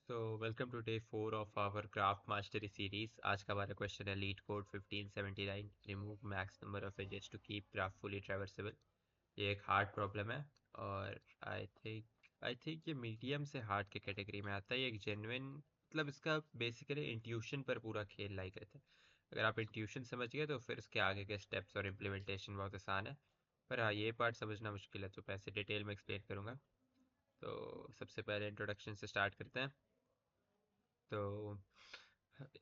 तो welcome to day 4 of our graph mastery series. आज का हमारा क्वेश्चन है leet code 1579 remove max number of edges to keep graph fully traversable. ये एक हार्ड प्रॉब्लम है और आई थिंक ये मीडियम से हार्ड के कैटेगरी में आता है। ये एक जेन्युइन मतलब इसका बेसिकली इंट्यूशन पर पूरा खेल लाइक रहता है। अगर आप इंट्यूशन समझ गए तो फिर इसके आगे के स्टेप्स और इम्प्लीमेंटेशन बहुत आसान है। पर हाँ, ये पार्ट समझना मुश्किल है तो मैं इसे डिटेल में एक्सप्लेन करूँगा। तो सबसे पहले इंट्रोडक्शन से स्टार्ट करते हैं। तो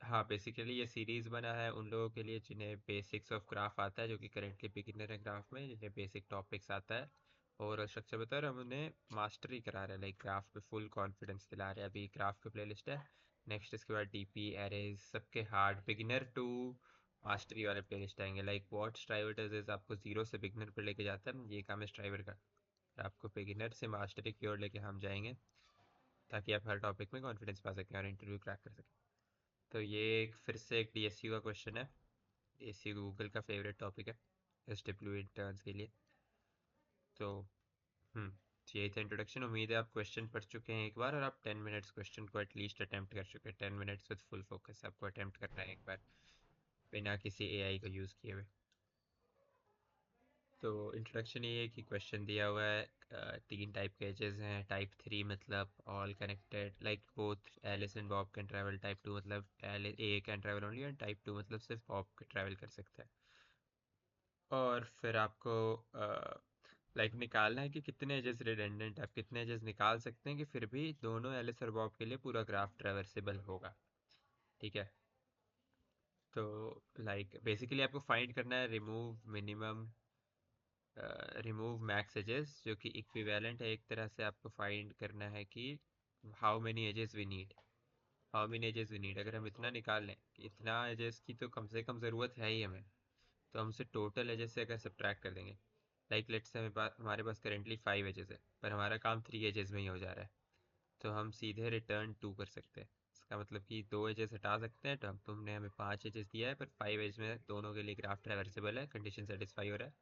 हाँ, बेसिकली ये सीरीज बना है उन लोगों के लिए जिन्हें बेसिक्स ऑफ ग्राफ आता है, जो कि करेंटली बिगिनर है ग्राफ में, जिन्हें बेसिक टॉपिक्स आता है और स्ट्रक्चर बता रहे हैं। हम उन्हें मास्टरी करा रहे हैं, लाइक ग्राफ पे फुल कॉन्फिडेंस दिला रहे हैं। अभी ग्राफ की प्लेलिस्ट है, नेक्स्ट इसके बाद डीपी एरेज सबके हार्ड बिगिनर टू मास्टरी वाले प्लेलिस्ट आएंगे। Like what striver does is आपको जीरो से बिगिनर पर लेके जाता है, ये काम है स्ट्राइवर का। आपको बिगिनर से मास्टरी की ओर लेके हम जाएंगे ताकि आप हर टॉपिक में कॉन्फिडेंस पा सकें और इंटरव्यू क्रैक कर सकें। तो ये एक फिर से एक डीएसयू का क्वेश्चन है। डीएसयू गूगल का फेवरेट टॉपिक है एसडब्ल्यू इंटर्न्स के लिए। तो हम्म तो यही था इंट्रोडक्शन। उम्मीद है आप क्वेश्चन पढ़ चुके हैं एक बार और आप 10 मिनट्स क्वेश्चन को एटलीस्ट अटेम्प्ट कर चुके हैं। 10 मिनट्स विद फुल फोकस आपको अटेम्प्ट करना है एक बार, बिना किसी एआई को यूज़ किए हुए। तो इंट्रोडक्शन ये है कि क्वेश्चन दिया हुआ है, तीन टाइप के एजेस हैं। टाइप 3 मतलब all connected, like both Alice and Bob can travel. Type 2 मतलब A can travel only, and type 2 मतलब सिर्फ बॉब ट्रैवल कर सकता है। और फिर आपको लाइक निकालना है कि कितने एजेस रिडंडेंट, आप कितने एजेस निकाल सकते हैं कि फिर भी दोनों एलिस और बॉब के लिए पूरा ग्राफ ट्रैवर्सेबल होगा। ठीक है। तो लाइक बेसिकली आपको फाइंड करना है रिमूव मैक्स एजेस, जो कि इक्विवेलेंट है। एक तरह से आपको फाइंड करना है कि how many edges we need, how many edges we need. अगर हम इतना निकाल लें कि इतना एजेस की तो कम से कम ज़रूरत है ही हमें, तो हम उसे टोटल एजेस से अगर सब्ट्रैक्ट कर देंगे। लाइक लेट्स से हमारे पास करेंटली 5 एजेस है पर हमारा काम 3 एजेस में ही हो जा रहा है, तो हम सीधे रिटर्न 2 कर सकते हैं। इसका मतलब कि 2 एजेस हटा सकते हैं। तो अब तुमने हमें 5 एजेस दिया है पर 5 एज में दोनों के लिए ग्राफ ट्रैवर्सेबल है, कंडीशन सेटिस्फाई हो रहा है,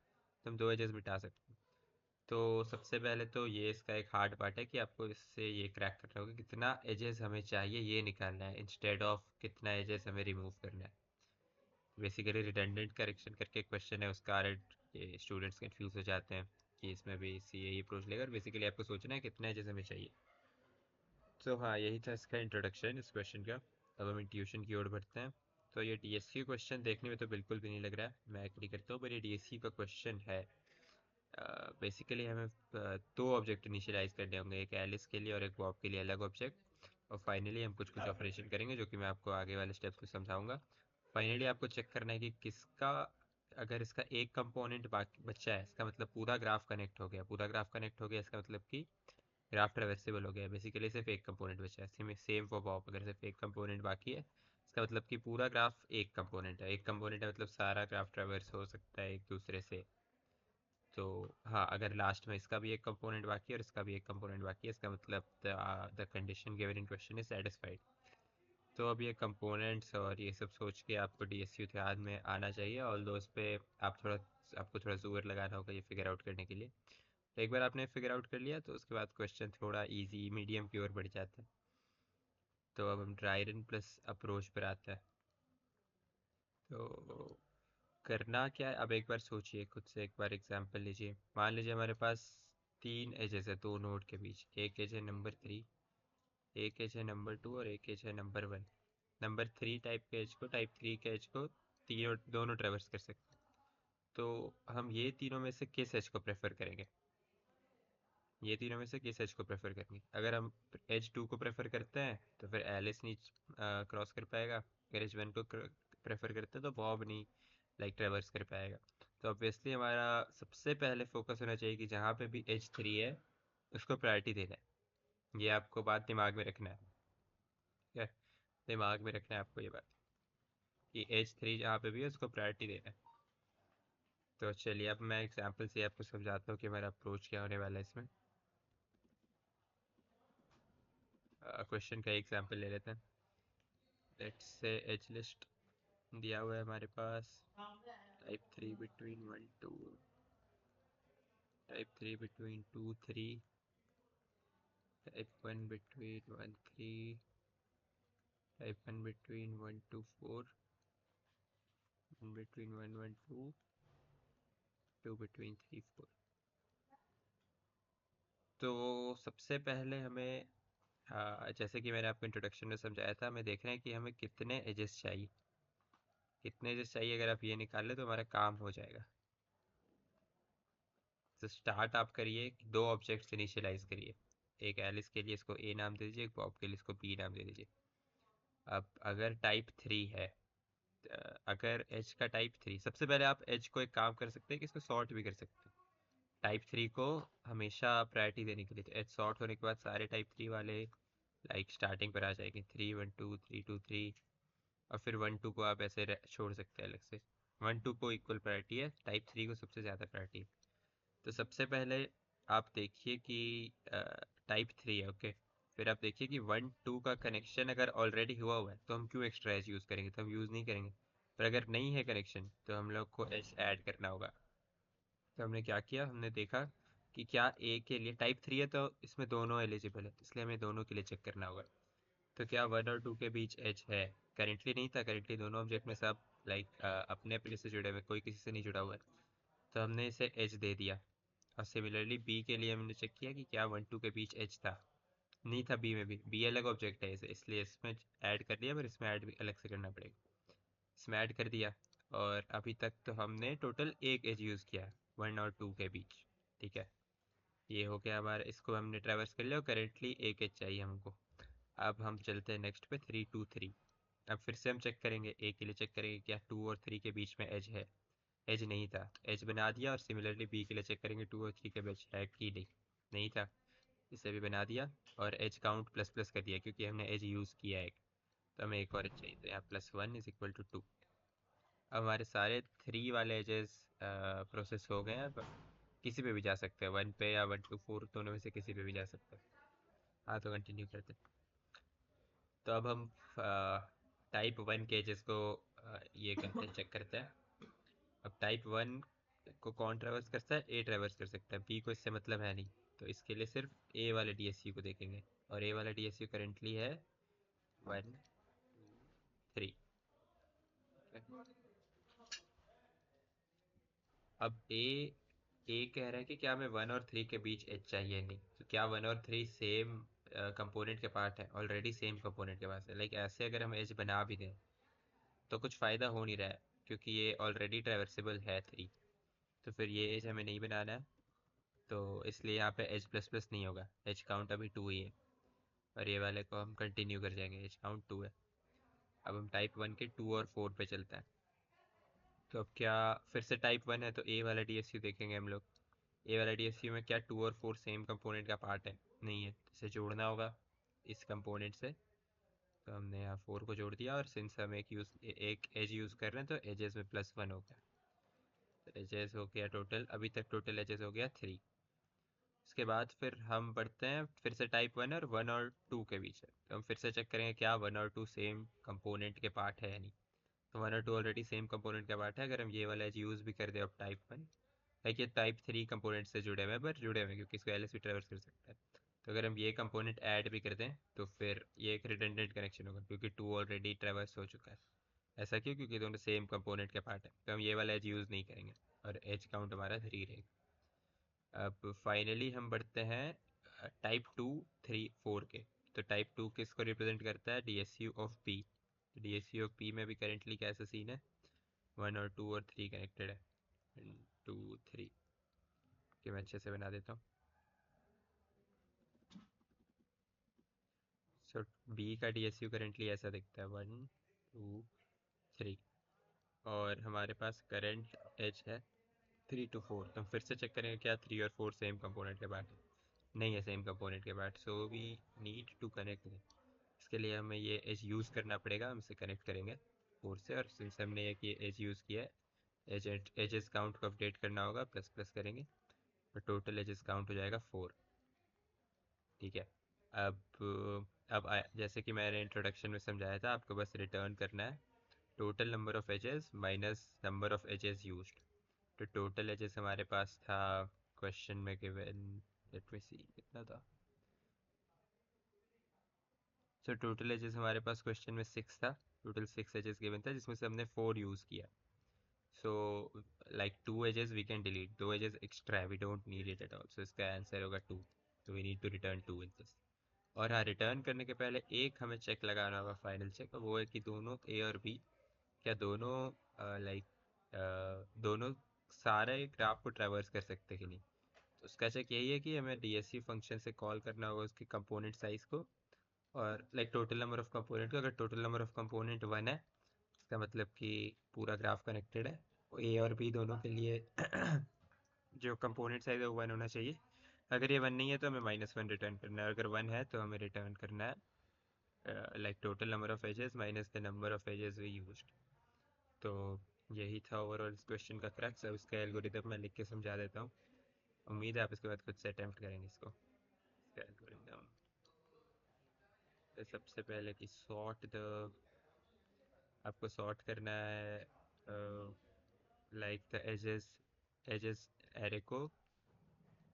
तो हम 2 एजेस मिटा सकते हैं। तो सबसे पहले तो ये इसका एक हार्ड पार्ट है कि आपको इससे ये क्रैक करना होगा कितना एजेस हमें चाहिए ये निकालना है, इंस्टेड ऑफ कितना एजेस हमें रिमूव करना है। बेसिकली रिडंडेंट करेक्शन करके क्वेश्चन है, उस कारण ये स्टूडेंट्स कंफ्यूज हो जाते हैं कि इसमें भी सी यही अप्रोच लेगा। और बेसिकली आपको सोचना है कितना एजेस हमें चाहिए। तो हाँ, यही था इसका इंट्रोडक्शन इस क्वेश्चन का। अब हम ट्यूशन की ओर बढ़ते हैं। तो ये डीएसयू क्वेश्चन देखने में तो बिल्कुल भी नहीं लग रहा है, मैं एग्री करता हूँ, पर ये डीएसयू का क्वेश्चन है। बेसिकली हमें दो ऑब्जेक्ट इनिशियलाइज करने होंगे, एक एलिस के लिए और एक बॉब के लिए अलग ऑब्जेक्ट। और फाइनली हम कुछ कुछ ऑपरेशन करेंगे जो कि मैं आपको आगे वाले स्टेप्स में समझाऊंगा। फाइनली आपको चेक करना है कि किसका, अगर इसका एक कंपोनेंट बाकी बचा है, इसका मतलब पूरा ग्राफ कनेक्ट हो गया। पूरा ग्राफ कनेक्ट हो गया इसका मतलब कि ग्राफ ट्रैवर्सेबल हो गया। बेसिकली सिर्फ एक कंपोनेंट बचा है, सेम फॉर बॉब। अगर सिर्फ एक कंपोनेंट बाकी है इसका मतलब कि पूरा ग्राफ एक कंपोनेंट है। एक कंपोनेंट है मतलब सारा ग्राफ ट्रैवर्स हो सकता है एक दूसरे से। तो हाँ, अगर लास्ट में इसका भी एक कंपोनेंट बाकी है और इसका भी एक कंपोनेंट बाकी है, इसका मतलब the condition given in question is satisfied. तो अब ये कंपोनेंट्स और ये सब सोच के आपको डीएसयू ध्यान में आना चाहिए, और उस पे आपको थोड़ा जोर लगाना होगा ये फिगर आउट करने के लिए। तो एक बार आपने फिगर आउट कर लिया तो उसके बाद क्वेश्चन थोड़ा इजी मीडियम की ओर बढ़ जाता है। तो अब हम ड्राई रन प्लस अप्रोच पर आते हैं। तो करना क्या है, अब एक बार सोचिए खुद से, एक बार एग्जांपल लीजिए। मान लीजिए हमारे पास तीन एजेस है दो नोड के बीच। एक एज है नंबर 3, एक एज है नंबर 2 और एक एज है नंबर 1। नंबर 3 टाइप 3 के एज को तीनों दोनों ट्रेवर्स कर सकते हैं। तो हम ये तीनों में से किस एज को प्रेफर करेंगे? ये तीनों में से किस एज को प्रेफर करेंगे? अगर हम एज 2 को प्रेफर करते हैं तो फिर एलिस नहीं क्रॉस कर पाएगा। अगर एज 1 को प्रेफर करते हैं तो बॉब नहीं लाइक ट्रेवर्स कर पाएगा। तो ऑब्वियसली हमारा सबसे पहले फोकस होना चाहिए कि जहाँ पे भी एज 3 है उसको प्रायोरिटी देना है। ये आपको बात दिमाग में रखना है। ठीक है, दिमाग में रखना है आपको ये बात कि एज 3 जहाँ पे भी है उसको प्रायोरिटी देना है। तो चलिए अब मैं एग्जाम्पल से आपको समझाता हूँ कि हमारा अप्रोच क्या होने वाला है इसमें। क्वेश्चन का एग्जाम्पल ले लेते हैं। लेट्स से एज लिस्ट दिया हुआ है हमारे पास, type 3 between 1 2, type 3 between 2 3, type 1 between 1 3, type 1 between 1 to 4, 1 between 1 1 2, 2 between 3 4। तो सबसे पहले हमें, जैसे कि मैंने आपको इंट्रोडक्शन में समझाया था, हमें देखना है कि हमें कितने एजेस चाहिए। कितने एजेस चाहिए अगर आप ये निकाल ले तो हमारा काम हो जाएगा। तो स्टार्ट आप करिए, दो ऑब्जेक्ट्स इनिशियलाइज करिए। एक एलिस के लिए इसको ए नाम दे दीजिए, एक बॉब के लिए इसको बी नाम दे दीजिए। अब अगर टाइप 3 है, अगर एज का टाइप 3, सबसे पहले आप एज को एक काम कर सकते हैं कि इसको सॉर्ट भी कर सकते हैं। टाइप 3 को हमेशा प्रायोरिटी देने के लिए, तो एज सॉर्ट होने के बाद सारे टाइप 3 वाले लाइक स्टार्टिंग पर आ जाएंगे, 3 1 2 3 2 3। और फिर 1 2 को आप ऐसे छोड़ सकते हैं अलग से। 1 2 को इक्वल प्रायोरिटी है, टाइप 3 को सबसे ज़्यादा प्रायोरिटी है। तो सबसे पहले आप देखिए कि टाइप 3 है, ओके। फिर आप देखिए कि 1 2 का कनेक्शन अगर ऑलरेडी हुआ हुआ है तो हम क्यों एक्स्ट्रा एज यूज़ करेंगे, तो हम यूज़ नहीं करेंगे। पर अगर नहीं है कनेक्शन तो हम लोग को एज ऐड करना होगा। तो हमने क्या किया, हमने देखा कि क्या ए के लिए टाइप 3 है तो इसमें दोनों एलिजिबल है, इसलिए हमें दोनों के लिए चेक करना होगा। तो क्या 1 और 2 के बीच एज है? करेंटली नहीं था, करेंटली दोनों ऑब्जेक्ट में सब लाइक अपने अपने से जुड़े हुए, कोई किसी से नहीं जुड़ा हुआ है। तो हमने इसे एज दे दिया। और सिमिलरली बी के लिए हमने चेक किया कि क्या 1 2 के बीच एज था। नहीं था, बी में भी, बी अलग ऑब्जेक्ट है इसे, इसलिए इसमें ऐड कर दिया, पर इसमें ऐड भी अलग से करना पड़ेगा। इसमें ऐड कर दिया। और अभी तक तो हमने टोटल एक एज यूज़ किया है 1 और 2 के बीच। ठीक है, ये हो गया हमारा, इसको हमने ट्रैवर्स कर लिया और करेंटली एक एज चाहिए हमको। अब हम चलते हैं नेक्स्ट पे, 3 2 3। अब फिर से हम चेक करेंगे, ए के लिए चेक करेंगे क्या 2 और 3 के बीच में एज है। एज नहीं था, एज बना दिया। और सिमिलरली बी के लिए चेक करेंगे 2 और 3 के बीच है कि नहीं। नहीं था, इसे भी बना दिया। और एज काउंट प्लस प्लस कर दिया क्योंकि हमने एज यूज़ किया है एक। तो हमें एक और एज चाहिए, तो यहाँ +1 इज इक्वल टू 2। अब हमारे सारे 3 वाले एजेस प्रोसेस हो गए हैं। अब किसी पे भी जा सकते हैं, 1 पे या 1 to 4, दोनों में से किसी पे भी जा सकते हैं। हाँ, तो कंटिन्यू करते हैं। तो अब हम टाइप 1 के एजेस को ये करते हैं, चेक करते हैं। अब टाइप 1 को कौन ट्रैवर्स करता है? ए ट्रैवर्स कर सकता है, बी को इससे मतलब है नहीं। तो इसके लिए सिर्फ ए वाले डीएसयू को देखेंगे। और ए वाला डीएसयू करेंटली है 1 3। अब ए कह रहा है कि क्या हमें 1 और 3 के बीच एज चाहिए? नहीं। तो क्या 1 और 3 सेम कंपोनेंट के पार्ट है? ऑलरेडी सेम कंपोनेंट के पास है। लाइक ऐसे अगर हम एज बना भी दें तो कुछ फ़ायदा हो नहीं रहा है, क्योंकि ये ऑलरेडी ट्रैवर्सेबल है 3। तो फिर ये एज हमें नहीं बनाना है। तो इसलिए यहाँ पे एज प्लस प्लस नहीं होगा, एज काउंट अभी 2 ही है। और ये वाले को हम कंटिन्यू कर जाएंगे, एज काउंट 2 है। अब हम टाइप 1 के 2 और 4 पे चलते हैं। तो अब क्या, फिर से टाइप 1 है तो ए वाला डीएसयू देखेंगे हम लोग। ए वाला डीएसयू में क्या 2 और 4 सेम कंपोनेंट का पार्ट है? नहीं है, तो इसे जोड़ना होगा इस कंपोनेंट से। तो हमने यहाँ 4 को जोड़ दिया। और सिंस हम एक एज यूज़ कर रहे हैं तो एजेस में +1 हो गया। तो एजेस हो गया टोटल, अभी तक टोटल एजेस हो गया 3। उसके बाद फिर हम बढ़ते हैं फिर से टाइप 1 और 1 और 2 के बीच है। तो हम फिर से चेक करेंगे क्या 1 और 2 सेम कंपोनेंट के पार्ट है या नहीं। तो 1 और 2 ऑलरेडी सेम कंपोनेंट का पार्ट है। अगर हम ये वाला एज यूज़ भी कर दे अब टाइप 1, लाइक ये टाइप 3 कंपोनेंट से जुड़े हुए हैं, पर जुड़े हुए हैं क्योंकि इसको एलएस भी ट्रैवर्स कर सकता है। तो अगर हम ये कंपोनेंट ऐड भी कर दें तो फिर ये एक रिडंडेंट कनेक्शन होगा, क्योंकि 2 ऑलरेडी ट्रैवर्स हो चुका है। ऐसा क्यों? क्योंकि दोनों सेम कंपोनेंट के पार्ट है, तो हम ये वाला एज यूज़ नहीं करेंगे। और एज काउंट हमारा 3 रहेगा। अब फाइनली हम बढ़ते हैं टाइप 2 3 4 के। तो टाइप 2 किसको रिप्रेजेंट करता है? DSU of P. DSU of P में भी करेंटली कैसा सीन है? 1 और 2 और 3 कनेक्टेड है। 2 3 के मैं अच्छे से बना देता हूँ। सो बी का डीएसयू करेंटली ऐसा दिखता है, 1 2 3। और हमारे पास करंट एज है 3 to 4। तो हम फिर से चेक करेंगे क्या 3 और 4 सेम कंपोनेंट के पार्ट है? नहीं है सेम कंपोनेंट के part, so we need to connect. इसके लिए हमें ये एज यूज़ करना पड़ेगा, हम इसे कनेक्ट करेंगे 4 से। और सिंस हमने ये एज यूज़ किया है, एजेस काउंट को अपडेट करना होगा, प्लस प्लस करेंगे। और टोटल एजेस काउंट हो जाएगा 4। ठीक है। जैसे कि मैंने इंट्रोडक्शन में समझाया था, आपको बस रिटर्न करना है total number of edges minus number of edges used. तो टोटल एजेस हमारे पास था क्वेश्चन में गिवन, लेट मी सी कितना था। सो टोटल एजेस हमारे पास क्वेश्चन में 6 था, टोटल 6 एजेस गिवन था जिसमें से हमने 4 यूज़ किया. So like 2 edges we can delete, 2 edges extra है, we don't need it at all. So इसका आंसर होगा 2. So we need to return 2 in this. और हाँ, रिटर्न करने के पहले एक हमें चेक लगाना होगा, फाइनल चेक, वो है कि दोनों ए और बी, क्या दोनों लाइक दोनों सारे ग्राफ को ट्रैवर्स कर सकते हैं कि नहीं. तो उसका चेक यही है कि हमें डीएससी फंक्शन से कॉल करना होगा उसके कंपोनेंट साइज को, और like total number of component को. अगर टोटल नंबर ऑफ कंपोनेंट 1 है, इसका मतलब कि पूरा ग्राफ कनेक्टेड है. ए और बी दोनों के लिए जो कंपोनेंट साइज है वो 1 होना चाहिए. अगर ये 1 नहीं है तो हमें -1 रिटर्न करना है, अगर 1 है तो हमें रिटर्न करना है like total number of edges minus the number of edges we used. तो यही था ओवरऑल इस क्वेश्चन का क्रक्स. अब इसका एल्गोरिदम मैं लिख के समझा देता हूँ, उम्मीद है आप इसके बाद खुद से अटेम्प्ट करेंगे इसको. इसका एल्गोरिदम सबसे पहले कि सॉर्ट द, आपको सॉर्ट करना है like the edges, edges array को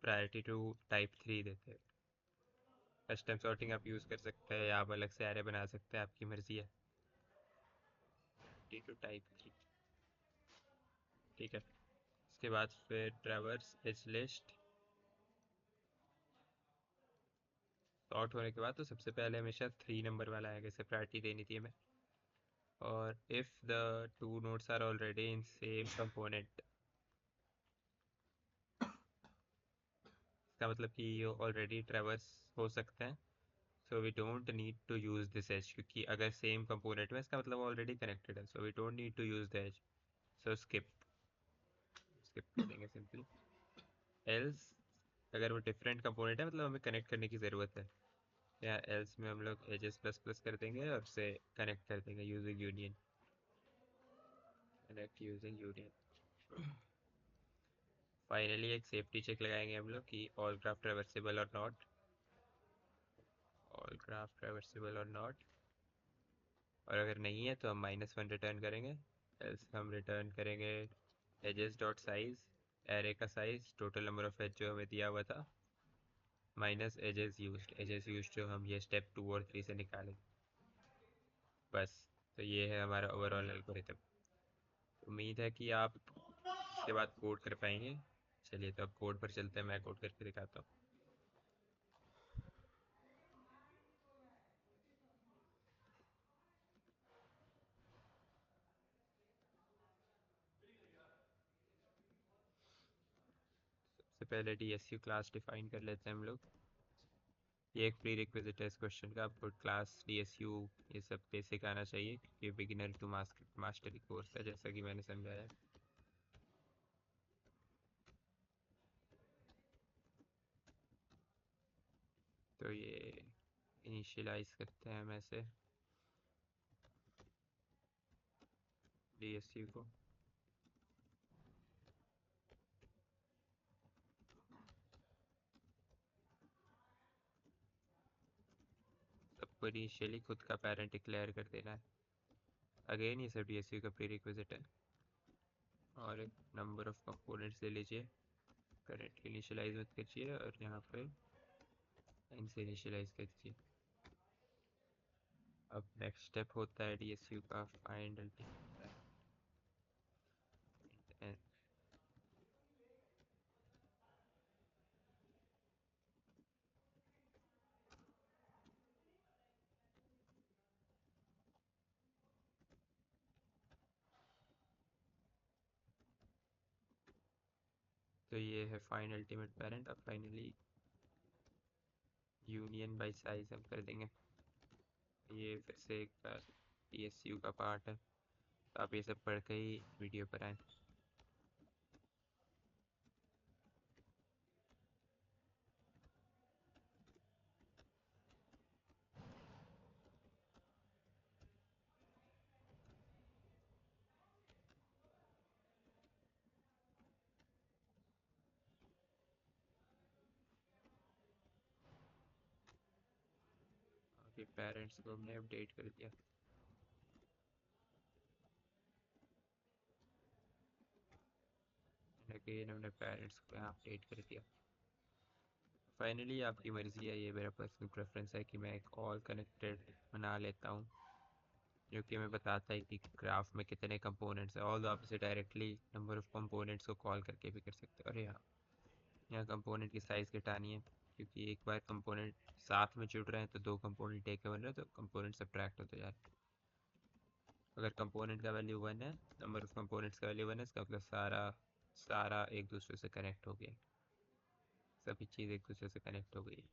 प्रायोरिटी टू टाइप 3 देते हैं. कस्टम सॉर्टिंग आप यूज़ कर सकते हैं या आप अलग से एरे बना सकते हैं, आपकी मर्जी है. टी टू टाइप 3, ठीक है. इसके बाद फिर ट्रैवर्स एज लिस्ट सॉर्ट होने के बाद तो सबसे पहले हमेशा 3 नंबर वाला आएगा, इसे प्रायोरिटी देनी थी हमें. और if the two nodes are already in same component, इसका मतलब कि ये ऑलरेडी ट्रैवर्स हो सकते हैं. So we don't need to use this edge, क्योंकि अगर सेम कंपोनेंट में, इसका मतलब ऑलरेडी कनेक्टेड है. So we don't need to use the edge. So skip, skip कर देंगे सिंपली. एल्स, अगर वो डिफरेंट कंपोनेंट है मतलब हमें कनेक्ट करने की ज़रूरत है, या एल्स में हम लोग एजेस प्लस प्लस कर देंगे और उसे कनेक्ट कर देंगे using union. Connect using union. Finally एक सेफ्टी चेक लगाएंगे हम लोग कि ऑल ग्राफ ट्रैवर्सेबल और नॉट, ऑल ग्राफ ट्रैवर्सेबल और नॉट. और अगर नहीं है तो हम -1 रिटर्न करेंगे. एल्स हम रिटर्न करेंगे एजेस डॉट साइज, एरे का size, total number of edge जो हमें दिया हुआ था, minus edges used, edges used जो हम ये स्टेप 2 और 3 से निकालेंगे. बस. तो ये है हमारा ओवरऑल एल्गोरिथम. उम्मीद है कि आप इसके बाद कोड कर पाएंगे. चलिए तो अब कोड पर चलते हैं, मैं कोड करके दिखाता हूँ. सबसे पहले DSU क्लास डिफाइन कर लेते हैं हम लोग. ये एक प्री रिक्विजिट है इस क्वेश्चन का, आपको क्लास DSU ये सब बेसिक आना चाहिए क्योंकि बिगिनर टू मास्टरी कोर्स है जैसा कि मैंने समझाया. तो ये इनिशियलाइज करते हैं हम ऐसे DSU को. सबको इनिशियली खुद का पेरेंट डिक्लेयर कर देना है. अगेन ये सब DSU का प्री रिक्विजिट है. और एक नंबर ऑफ कंपोनेंट्स ले लीजिए, करेंट इनिशियलाइज मत कीजिए और यहाँ पर इनसे इनिशियलाइज कर दीजिए. अब नेक्स्ट स्टेप होता है DSU का फाइंड अल्टीमेट. तो ये है फाइंड अल्टीमेट पेरेंट. अब फाइनली यूनियन बाय साइज हम कर देंगे. ये फिर से एक बार DSU का पार्ट है, तो आप ये सब पढ़ के ही वीडियो पर आएँ. अभी पेरेंट्स को हमने अपडेट कर दिया. अगेन हमने पेरेंट्स को यहाँ अपडेट कर दिया. फाइनली आपकी मर्जी है, ये मेरा पर्सनल प्रेफरेंस है कि मैं एक ऑल कनेक्टेड बना लेता हूँ, जो कि हमें बताता है कि ग्राफ में कितने कंपोनेंट्स हैं। ऑल आप इसे डायरेक्टली नंबर ऑफ कंपोनेंट्स को कॉल करके भी कर सकते हो। अरे हाँ, यहाँ कंपोनेंट की साइज़ घटानी है, क्योंकि एक बार कंपोनेंट साथ में जुड़ रहे हैं तो दो कंपोनेंट एक बन रहे हैं, तो कंपोनेंट सब्ट्रैक्ट होते जा रहे हैं। अगर कंपोनेंट का वैल्यू 1 है, नंबर ऑफ कंपोनेंट्स का वैल्यू 1 है, इसका मतलब सारा सारा एक दूसरे से कनेक्ट हो गया, सभी चीज़ एक दूसरे से कनेक्ट हो गई।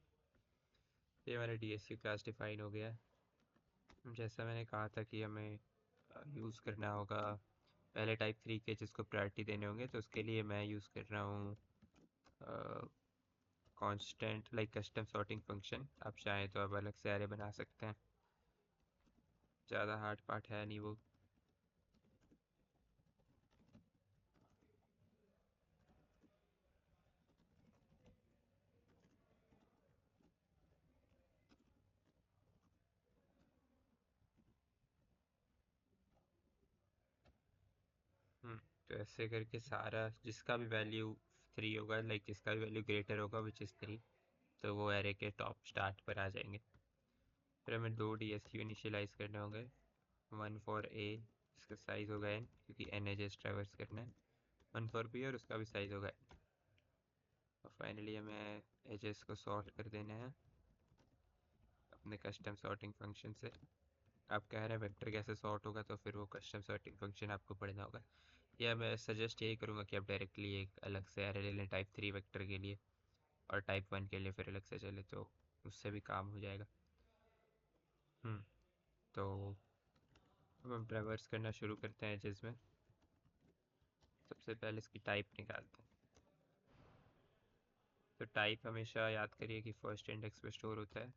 ये हमारा DSU क्लास डिफाइन हो गया है। जैसा मैंने कहा था कि हमें यूज़ करना होगा पहले टाइप 3 के जिसको प्रायोरिटी देने होंगे, तो उसके लिए मैं यूज़ कर रहा हूँ constant like custom sorting function. आप चाहें तो आप अलग से एरे बना सकते हैं, ज़्यादा हार्ड पार्ट है नहीं वो। हम्म, तो ऐसे करके सारा जिसका भी वैल्यू 3 होगा, लाइक जिसका भी वैल्यू ग्रेटर होगा विच इज़ 3, तो वो एरे के टॉप स्टार्ट पर आ जाएंगे। फिर हमें दो DSU इनिशियलाइज करने होंगे, वन फॉर ए, इसका साइज़ होगा n, क्योंकि n एजेस ट्रैवर्स करना है। वन फॉर बी, और उसका भी साइज़ होगा n। और फाइनली हमें एजेस को सॉर्ट कर देना है अपने कस्टम सॉर्टिंग फंक्शन से। आप कह रहे हैं वेक्टर कैसे सॉर्ट होगा, तो फिर वो कस्टम सॉर्टिंग फंक्शन आपको पढ़ना होगा। या मैं सजेस्ट यही करूँगा कि आप डायरेक्टली एक अलग से एरे ले लें टाइप 3 वेक्टर के लिए, और टाइप 1 के लिए फिर अलग से चले, तो उससे भी काम हो जाएगा। तो अब हम ट्रैवर्स करना शुरू करते हैं एजेस में। सबसे पहले इसकी टाइप निकालते हैं। तो टाइप हमेशा याद करिए कि फर्स्ट इंडेक्स पे स्टोर होता है।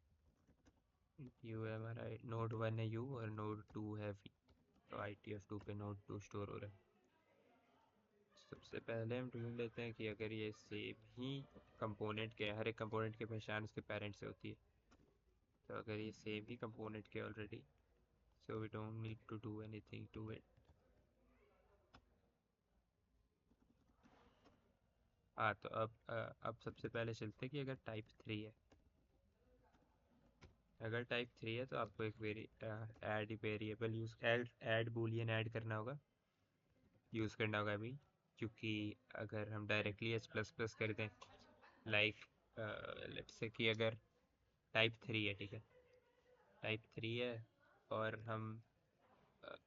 यू है हमारा, नोड 1 है यू और नोड 2 है वी, तो ITF2 पे नोड 2 स्टोर हो रहा है। सबसे पहले हम ढूंढ लेते हैं कि अगर ये सेम ही कंपोनेंट के, हर एक कंपोनेंट की पहचान उसके पेरेंट से होती है, तो अगर ये सेम ही कंपोनेंट के already, so we don't need to do anything to it. हाँ, तो अब सबसे पहले चलते हैं कि अगर टाइप 3 है, अगर टाइप 3 है तो आपको एक add variable use add Boolean add करना होगा, यूज़ करना होगा अभी। क्योंकि अगर हम डायरेक्टली H++ कर दें, लाइक लेट्स से कि अगर टाइप 3 है, ठीक है, टाइप 3 है, और हम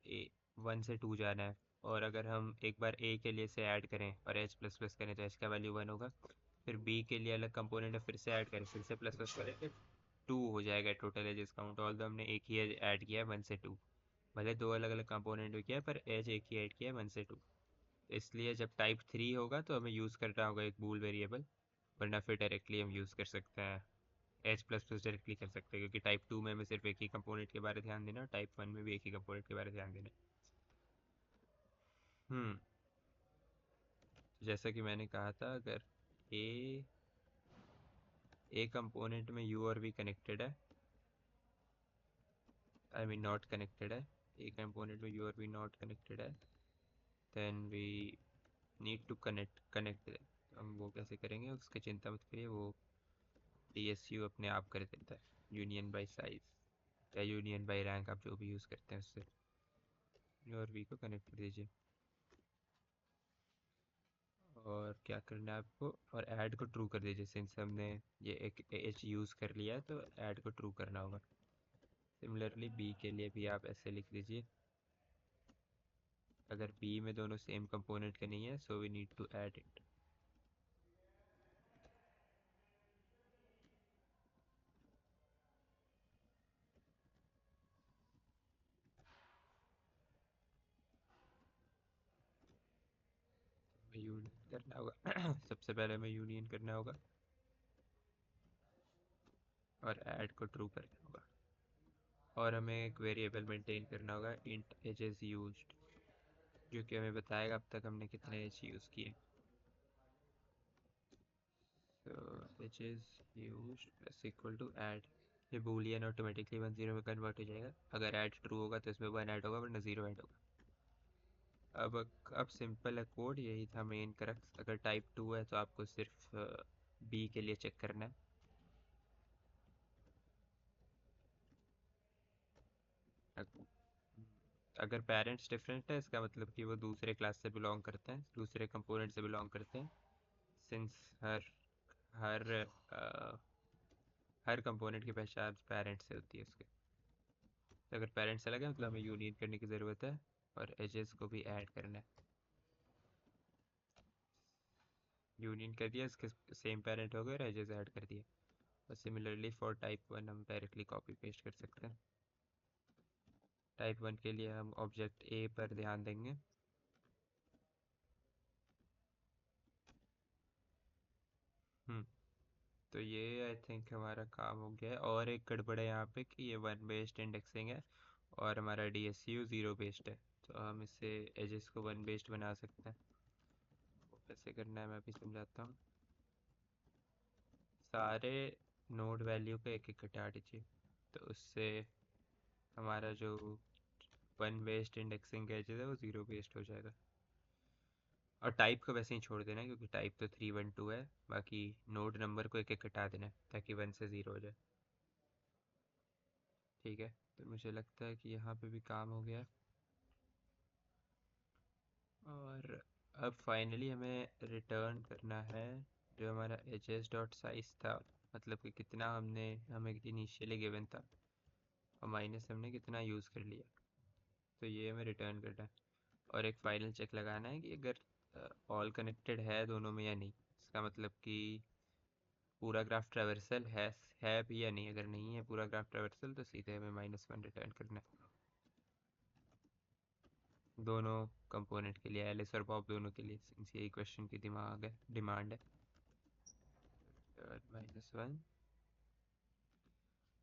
ए 1 से 2 जाना है, और अगर हम एक बार ए के लिए से ऐड करें और H++ करें तो H का वैल्यू 1 होगा। फिर बी के लिए अलग कंपोनेंट है, फिर से ऐड करें, फिर से प्लस प्लस करें, फिर 2 हो जाएगा टोटल एजेस काउंट। ऑल दो हमने एक ही ऐड किया है 1 से 2, भले दो अलग अलग कंपोनेंट भी किया है, पर एज एक ही ऐड किया है 1 से 2। इसलिए जब टाइप 3 होगा तो हमें यूज़ करना होगा एक बूल वेरिएबल, वरना फिर डायरेक्टली हम यूज़ कर सकते हैं H++ डायरेक्टली कर सकते हैं, क्योंकि टाइप 2 में हमें सिर्फ एक ही कंपोनेंट के बारे में ध्यान देना, और टाइप 1 में भी एक ही कंपोनेंट के बारे में ध्यान देना। हम्म, जैसा कि मैंने कहा था, अगर ए ए कंपोनेंट में यू और वी कनेक्टेड है, आई मीन नॉट कनेक्टेड है, ए कंपोनेंट में यू और वी नॉट कनेक्टेड है, then we need to connect. हम वो कैसे करेंगे उसकी चिंता मत करिए, वो DSU अपने आप कर देता है, यूनियन बाय साइज या यूनियन बाय रैंक, आप जो भी यूज़ करते हैं उससे यू और वी को कनेक्ट कर दीजिए। और क्या करना है आपको, और ऐड को ट्रू कर दीजिए, सिंस हमने ये एक एच यूज़ कर लिया है तो ऐड को ट्रू करना होगा। सिमिलरली बी के लिए भी आप ऐसे लिख दीजिए, अगर बी में दोनों सेम कंपोनेंट के नहीं है, so we need to add it. हमें यूनियन करना होगा सबसे पहले हमें यूनियन करना होगा और ऐड को ट्रू करना होगा, और हमें एक वेरिएबल मेंटेन करना होगा इंट एजेस यूज्ड, जो कि हमें बताएगा अब तक हमने कितने एज यूज़ किए। तो edges used plus equal to add, ये बूलियन ऑटोमेटिकली 1 0 में कन्वर्ट हो जाएगा। अगर ऐड ट्रू होगा तो इसमें 1 ऐड होगा, वरना 0 ऐड होगा। अब सिंपल है कोड, यही था मेन क्रक्स। अगर टाइप 2 है तो आपको सिर्फ बी के लिए चेक करना है, अगर पेरेंट्स डिफरेंट है इसका मतलब कि वो दूसरे क्लास से बिलोंग करते हैं, दूसरे कंपोनेंट से बिलोंग करते हैं। सिंस हर हर हर कंपोनेंट की पहचान पेरेंट्स से होती है उसके। तो अगर पेरेंट्स अलग है मतलब हमें यूनियन करने की ज़रूरत है और एजेस को भी ऐड करना है। यूनियन कर दिया, इसके सेम पेरेंट हो गए और एजेस ऐड कर दिए। और सिमिलरली फॉर टाइप वन हम डायरेक्टली कॉपी पेस्ट कर सकते हैं। टाइप वन के लिए हम ऑब्जेक्ट ए पर ध्यान देंगे। हम्म तो ये आई थिंक हमारा काम हो गया है। और एक गड़बड़ है यहाँ पे कि ये वन बेस्ड इंडेक्सिंग है और हमारा DSU ज़ीरो बेस्ड है। तो हम इससे एजेस को वन बेस्ड बना सकते हैं। वो कैसे करना है मैं अभी समझाता हूँ। सारे नोड वैल्यू को एक एक घटा दीजिए, तो उससे हमारा जो वन बेस्ड इंडेक्सिंग का एजेस है वो ज़ीरो बेस्ड हो जाएगा। और टाइप को वैसे ही छोड़ देना है क्योंकि टाइप तो 312 है। बाकी नोड नंबर को एक एक घटा देना है ताकि वन से ज़ीरो हो जाए। ठीक है, तो मुझे लगता है कि यहाँ पे भी काम हो गया। और अब फाइनली हमें रिटर्न करना है जो हमारा एच डॉट साइज था, मतलब कि कितना हमने हमें इनिशियली गिवन था और माइनस हमने कितना यूज़ कर लिया। तो ये हमें रिटर्न करना है। और एक फाइनल चेक लगाना है कि अगर ऑल कनेक्टेड है दोनों में या नहीं। इसका मतलब कि पूरा ग्राफ ट्रेवर्सल है भी या नहीं। अगर नहीं है पूरा ग्राफ ट्रेवर्सल तो सीधे हमें -1 रिटर्न करना है। दोनों कंपोनेंट के लिए, एलिस और बॉब दोनों के लिए, सिंस यही क्वेश्चन की दिमाग है डिमांड है। -1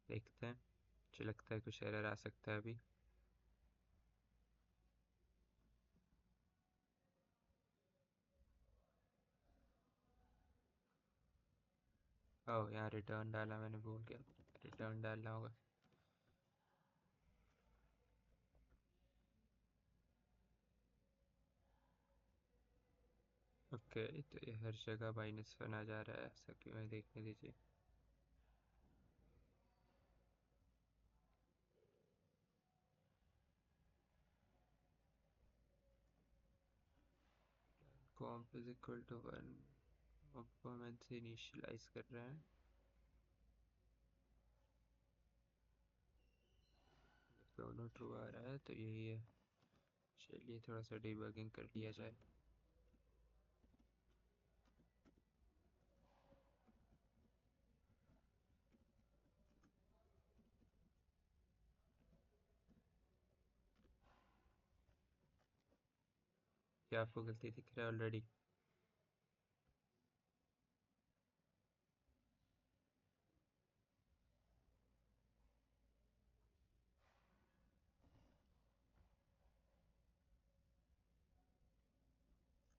देखते हैं। मुझे लगता है कुछ एरर आ सकता है अभी। ओह, यहाँ रिटर्न डाला मैंने, भूल गया रिटर्न डालना होगा। ओके, तो ये हर जगह -1 आ जा रहा है, ऐसा क्यों है देखने दीजिए। कॉम्प इज इक्वल टू 1, अब हम इनसे इनिशियलाइज कर रहे हैं। दोनों ट्रू आ रहा है तो यही है। चलिए थोड़ा सा डिबगिंग कर लिया जाए। क्या आपको गलती दिख रहा है ऑलरेडी?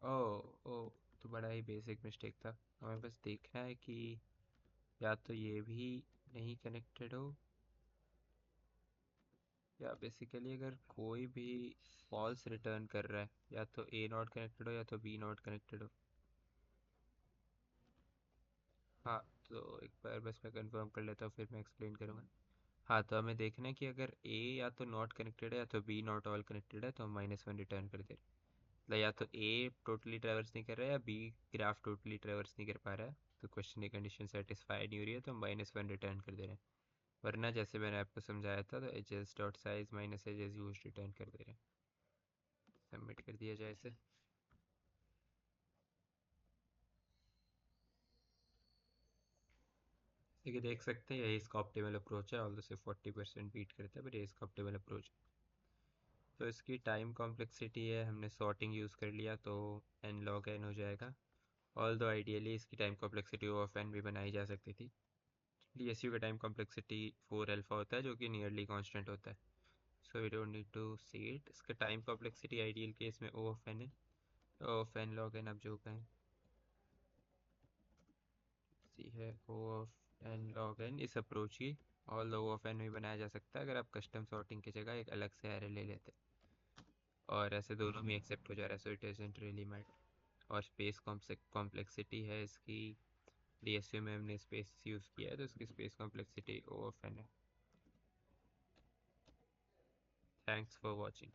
ओ ओ, तो बड़ा ही बेसिक मिस्टेक था। हमें बस देखना है कि या तो ये भी नहीं कनेक्टेड हो, या बेसिकली अगर कोई भी फॉल्स रिटर्न कर रहा है, या तो ए नॉट कनेक्टेड हो या तो बी नॉट कनेक्टेड हो। हाँ, तो एक बार बस मैं कंफर्म कर लेता हूँ फिर मैं एक्सप्लेन करूँगा। हाँ, तो हमें देखना है कि अगर ए या तो नॉट कनेक्टेड है या तो बी नॉट ऑल कनेक्टेड है तो हम -1 रिटर्न कर दे रहे हैं। मतलब या तो ए टोटली ट्रैवर्स नहीं कर रहा है या बी ग्राफ टोटली ट्रैवर्स नहीं कर पा रहा है, तो क्वेश्चन की कंडीशन सेटिस्फाई नहीं हो रही है तो हम -1 रिटर्न कर दे रहे हैं। वरना जैसे मैंने आपको समझाया था तो edges dot size minus edges use return कर दे रहे हैं। सबमिट कर दिया जाए इसे। देखिए, देख सकते हैं यही इसका ऑप्टिमल अप्रोच है, ऑल्दो सिर्फ 40% बीट करता है, बट ये इसका ऑप्टिमल अप्रोच। तो इसकी टाइम कॉम्प्लेक्सिटी है, हमने सॉर्टिंग यूज़ कर लिया तो n log n हो जाएगा। ऑल्दो आइडियली इसकी time complexity O of n भी बनाई जा सकती थी। DSU का टाइम कॉम्प्लेक्सिटी 4 अल्फा होता है जो कि नियरली कांस्टेंट होता है। So we don't need to see it. इसका टाइम कॉम्प्लेक्सिटी आइडियल केस में O ऑफ n है। O of n log n आप जो कहें। सी है O of n log n इस अप्रोच की। ऑल O ऑफ n भी बनाया जा सकता है अगर आप कस्टम सॉर्टिंग की जगह एक अलग से एरे ले लेते, और ऐसे दोनों में एक्सेप्ट हो जा रहा है, so it isn't really matter. और स्पेस कॉम्प्लेक्सिटी है इसकी, DSU में हमने स्पेस यूज़ किया है तो इसकी space complexity O of n है। Thanks for watching.